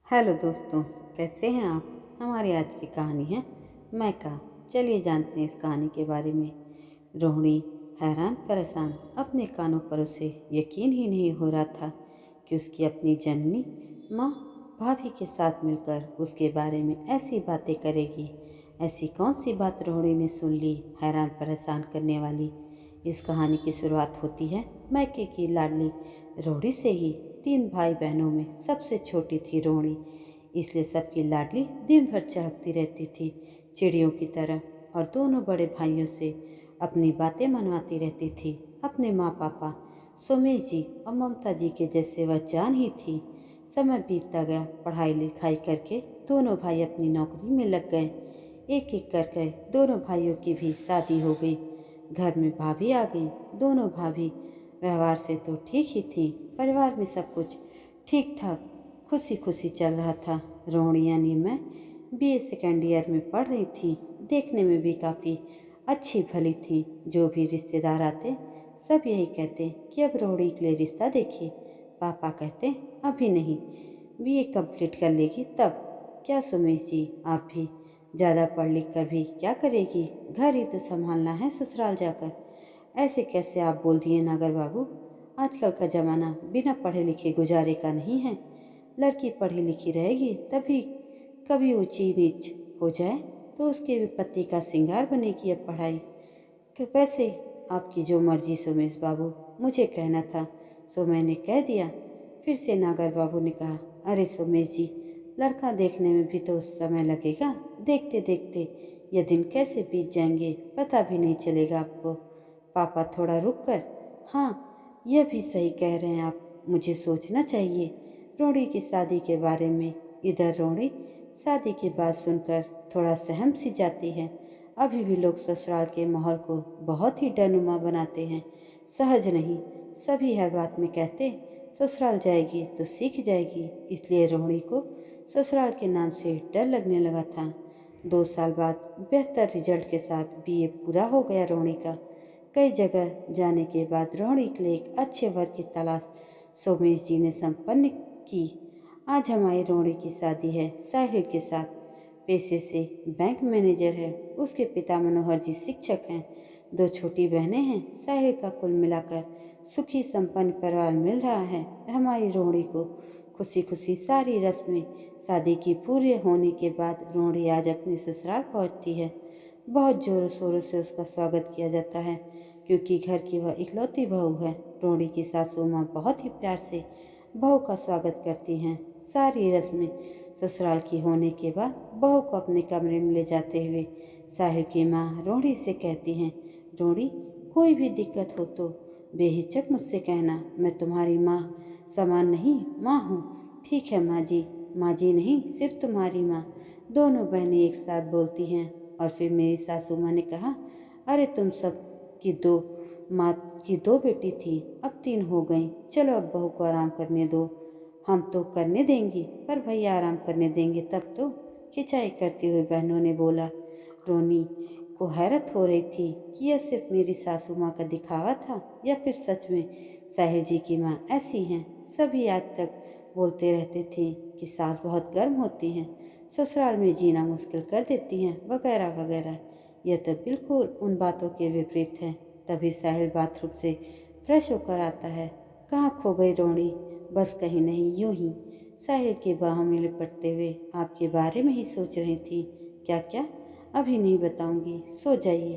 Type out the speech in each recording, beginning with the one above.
Hello दोस्तों, कैसे हैं आप। हमारी आज की कहानी है मैका। चलिए जानते हैं इस कहानी के बारे में। रोहिणी हैरान परेशान अपने कानों पर उसे यकीन ही नहीं हो रहा था कि उसकी अपनी जननी माँ भाभी के साथ मिलकर उसके बारे में ऐसी बातें करेगी। ऐसी कौन सी बात रोहिणी ने सुन ली, हैरान परेशान करने वाली। इस कहानी की शुरुआत होती है मैके की लाडली रोहिणी से ही। 3 भाई बहनों में सबसे छोटी थी रोहिणी, इसलिए सबकी लाडली दिन भर चहकती रहती थी चिड़ियों की तरह, और दोनों बड़े भाइयों से अपनी बातें मनवाती रहती थी। अपने माँ पापा सोमेश जी और ममता जी के जैसे वह जान ही थी। समय बीतता गया, पढ़ाई लिखाई करके दोनों भाई अपनी नौकरी में लग गए। एक एक करके दोनों भाइयों की भी शादी हो गई। घर में भाभी आ गई। दोनों भाभी व्यवहार से तो ठीक ही थी। परिवार में सब कुछ ठीक ठाक खुशी खुशी चल रहा था। रोहिणी यानी मैं बीए सेकेंड ईयर में पढ़ रही थी। देखने में भी काफ़ी अच्छी भली थी। जो भी रिश्तेदार आते सब यही कहते कि अब रोहिणी के लिए रिश्ता देखिए। पापा कहते अभी नहीं, बीए कंप्लीट कर लेगी तब। क्या सुमेश जी, आप भी ज़्यादा पढ़ लिख कर भी क्या करेगी, घर ही तो संभालना है ससुराल जाकर। ऐसे कैसे आप बोल दिए नागर बाबू। आजकल का ज़माना बिना पढ़े लिखे गुजारे का नहीं है। लड़की पढ़ी लिखी रहेगी तभी कभी ऊंची नीच हो जाए तो उसके भी पति का श्रृंगार बनेगी अब पढ़ाई। कि वैसे आपकी जो मर्जी सुमेश बाबू, मुझे कहना था सो मैंने कह दिया। फिर से नागर बाबू ने कहा, अरे सुमेश जी, लड़का देखने में भी तो समय लगेगा। देखते देखते ये दिन कैसे बीत जाएंगे पता भी नहीं चलेगा आपको। पापा थोड़ा रुक कर, हाँ यह भी सही कह रहे हैं आप, मुझे सोचना चाहिए रोड़ी की शादी के बारे में। इधर रोड़ी शादी की बात सुनकर थोड़ा सहम सी जाती है। अभी भी लोग ससुराल के माहौल को बहुत ही डरनुमा बनाते हैं, सहज नहीं। सभी हर बात में कहते ससुराल जाएगी तो सीख जाएगी, इसलिए रोहिणी को ससुराल के नाम से डर लगने लगा था। 2 साल बाद बेहतर रिजल्ट के साथ बीए पूरा हो गया रोहिणी का। कई जगह जाने के बाद रोहिणी के लिए एक अच्छे वर्ग की तलाश सोमेश जी ने संपन्न की। आज हमारी रोहिणी की शादी है साहिल के साथ। पेशे से बैंक मैनेजर है। उसके पिता मनोहर जी शिक्षक हैं। 2 छोटी बहनें हैं। साहिल का कुल मिलाकर सुखी संपन्न परिवार मिल रहा है। हमारी रोहिणी को खुशी खुशी सारी रस्में शादी की पूरी होने के बाद रोहिणी आज अपने ससुराल पहुंचती है। बहुत जोरों शोरों से उसका स्वागत किया जाता है, क्योंकि घर की वह इकलौती बहू है। रोहिणी की सासू माँ बहुत ही प्यार से बहू का स्वागत करती हैं। सारी रस्में ससुराल की होने के बाद बहू को अपने कमरे में ले जाते हुए साहिल की माँ रोहिणी से कहती हैं, रोहिणी, कोई भी दिक्कत हो तो बेहिचक मुझसे कहना। मैं तुम्हारी माँ समान नहीं माँ हूँ। ठीक है माँ जी। माँ जी नहीं, सिर्फ तुम्हारी माँ। दोनों बहनें एक साथ बोलती हैं। और फिर मेरी सासू माँ ने कहा, अरे तुम सब की दो माँ की 2 बेटी थी, अब 3 हो गई। चलो अब बहू को आराम करने दो। हम तो करने देंगी, पर भैया आराम करने देंगे तब तो, खिंचाई करती हुई बहनों ने बोला। रोनी को हैरत हो रही थी कि यह सिर्फ मेरी सासू माँ का दिखावा था या फिर सच में साहिल जी की माँ ऐसी हैं। सभी आज तक बोलते रहते थे कि सास बहुत गर्म होती हैं, ससुराल में जीना मुश्किल कर देती हैं, वगैरह वगैरह। यह तो बिल्कुल उन बातों के विपरीत है। तभी साहिल बाथरूम से फ्रेश होकर आता है। कहाँ खो गई रोणी? बस कहीं नहीं, यूं ही साहिल के बाहों में लिपटते हुए आपके बारे में ही सोच रही थी। क्या क्या? अभी नहीं बताऊंगी, सो जाइए।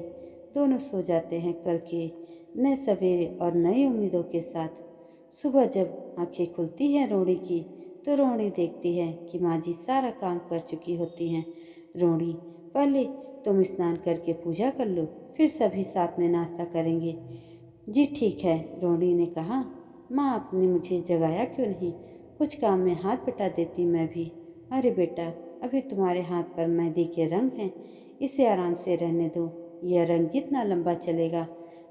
दोनों सो जाते हैं कल के नए सवेरे और नई उम्मीदों के साथ। सुबह जब आंखें खुलती हैं रोणी की, तो रोणी देखती है कि माँ जी सारा काम कर चुकी होती हैं। रोणी, पहले तुम स्नान करके पूजा कर लो, फिर सभी साथ में नाश्ता करेंगे। जी ठीक है, रोणी ने कहा। माँ, आपने मुझे जगाया क्यों नहीं? कुछ काम में हाथ बटा देती मैं भी। अरे बेटा, अभी तुम्हारे हाथ पर मेहंदी के रंग हैं, इसे आराम से रहने दो। यह रंग जितना लंबा चलेगा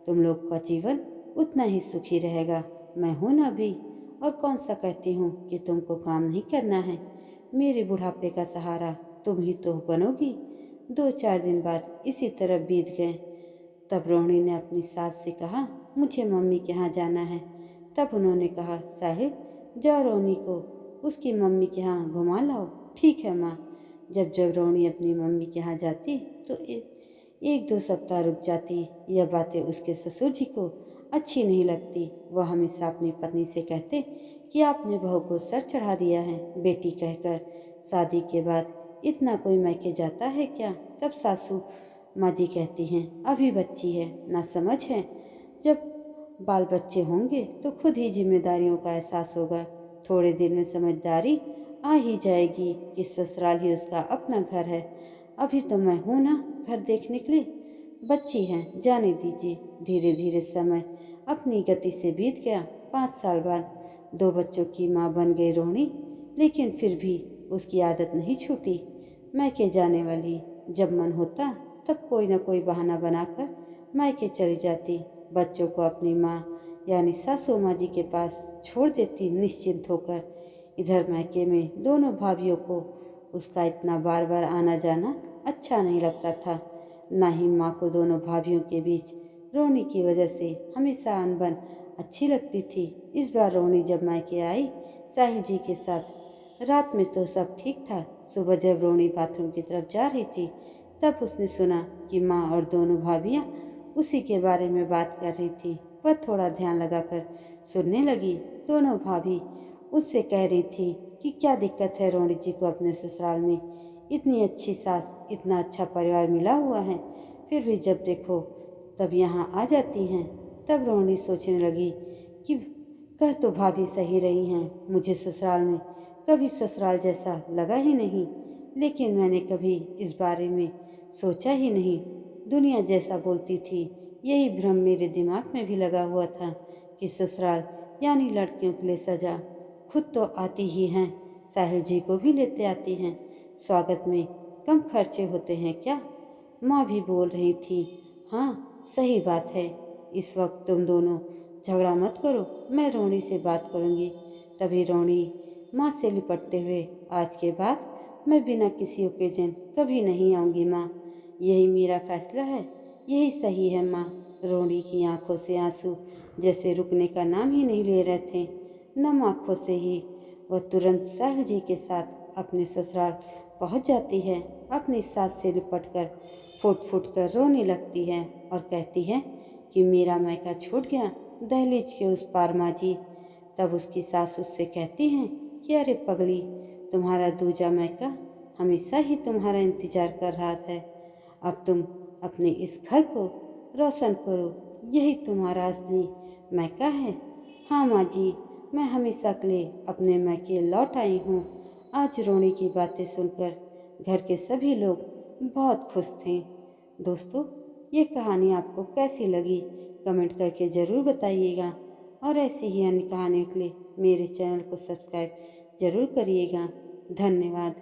तुम लोग का जीवन उतना ही सुखी रहेगा। मैं हूँ ना अभी, और कौन सा कहती हूँ कि तुमको काम नहीं करना है। मेरे बुढ़ापे का सहारा तुम ही तो बनोगी। 2-4 दिन बाद इसी तरह बीत गए। तब रोहिणी ने अपनी सास से कहा, मुझे मम्मी के यहाँ जाना है। तब उन्होंने कहा, साहिल जाओ रोहिणी को उसकी मम्मी के यहाँ घुमा लाओ। ठीक है माँ। जब जब रोहिणी अपनी मम्मी के यहाँ जाती तो एक दो सप्ताह रुक जाती। यह बातें उसके ससुर जी को अच्छी नहीं लगती। वह हमेशा अपनी पत्नी से कहते कि आपने बहू को सर चढ़ा दिया है बेटी कहकर। शादी के बाद इतना कोई मैके जाता है क्या? तब सासू माँ जी कहती हैं अभी बच्ची है, ना समझ है। जब बाल बच्चे होंगे तो खुद ही जिम्मेदारियों का एहसास होगा। थोड़े दिन में समझदारी आ ही जाएगी कि ससुराल ही उसका अपना घर है। अभी तो मैं हूँ ना घर देखने के लिए। बच्ची है, जाने दीजिए। धीरे धीरे समय अपनी गति से बीत गया। 5 साल बाद 2 बच्चों की माँ बन गई रोहिणी, लेकिन फिर भी उसकी आदत नहीं छूटी मैके जाने वाली। जब मन होता तब कोई न कोई बहाना बनाकर मैके चली जाती। बच्चों को अपनी माँ यानी सासू माँ जी के पास छोड़ देती निश्चिंत होकर। इधर मैके में दोनों भाभियों को उसका इतना बार बार आना जाना अच्छा नहीं लगता था। न ही माँ को दोनों भाभियों के बीच रोहिणी की वजह से हमेशा अनबन अच्छी लगती थी। इस बार रोहिणी जब मैके आई साहिल जी के साथ, रात में तो सब ठीक था। सुबह जब रोहिणी बाथरूम की तरफ जा रही थी तब उसने सुना कि माँ और दोनों भाभियाँ उसी के बारे में बात कर रही थी। वह थोड़ा ध्यान लगाकर सुनने लगी। दोनों भाभी उससे कह रही थी कि क्या दिक्कत है रोहिणी जी को अपने ससुराल में। इतनी अच्छी सास, इतना अच्छा परिवार मिला हुआ है, फिर भी जब देखो तब यहाँ आ जाती हैं। तब रोहिणी सोचने लगी कि कह तो भाभी सही रही हैं, मुझे ससुराल में कभी ससुराल जैसा लगा ही नहीं। लेकिन मैंने कभी इस बारे में सोचा ही नहीं। दुनिया जैसा बोलती थी यही भ्रम मेरे दिमाग में भी लगा हुआ था कि ससुराल यानी लड़कियों के लिए सजा। खुद तो आती ही हैं, साहिल जी को भी लेते आती हैं। स्वागत में कम खर्चे होते हैं क्या? माँ भी बोल रही थी। हाँ सही बात है। इस वक्त तुम दोनों झगड़ा मत करो, मैं रोहिणी से बात करूँगी। तभी रोहिणी माँ से लिपटते हुए, आज के बाद मैं बिना किसी ओकेजन कभी नहीं आऊँगी माँ। यही मेरा फैसला है, यही सही है माँ। रोहिणी की आंखों से आंसू जैसे रुकने का नाम ही नहीं ले रहे थे। नम आंखों से ही वह तुरंत साहिल जी के साथ अपने ससुराल पहुंच जाती है। अपनी सास से लिपटकर फुट फुट कर रोने लगती है और कहती है कि मेरा मायका छूट गया दहलीज के उस पार माँ जी। तब उसकी सास उससे कहती हैं कि अरे पगली, तुम्हारा दूजा मायका हमेशा ही तुम्हारा इंतजार कर रहा है। अब तुम अपने इस घर को रोशन करो, यही तुम्हारा असली मायका है। हाँ माँ जी, मैं हमेशा के लिए अपने मायके लौट आई हूँ। आज रोहिणी की बातें सुनकर घर के सभी लोग बहुत खुश थे। दोस्तों, ये कहानी आपको कैसी लगी कमेंट करके ज़रूर बताइएगा और ऐसी ही अन्य कहानियों के लिए मेरे चैनल को सब्सक्राइब ज़रूर करिएगा। धन्यवाद।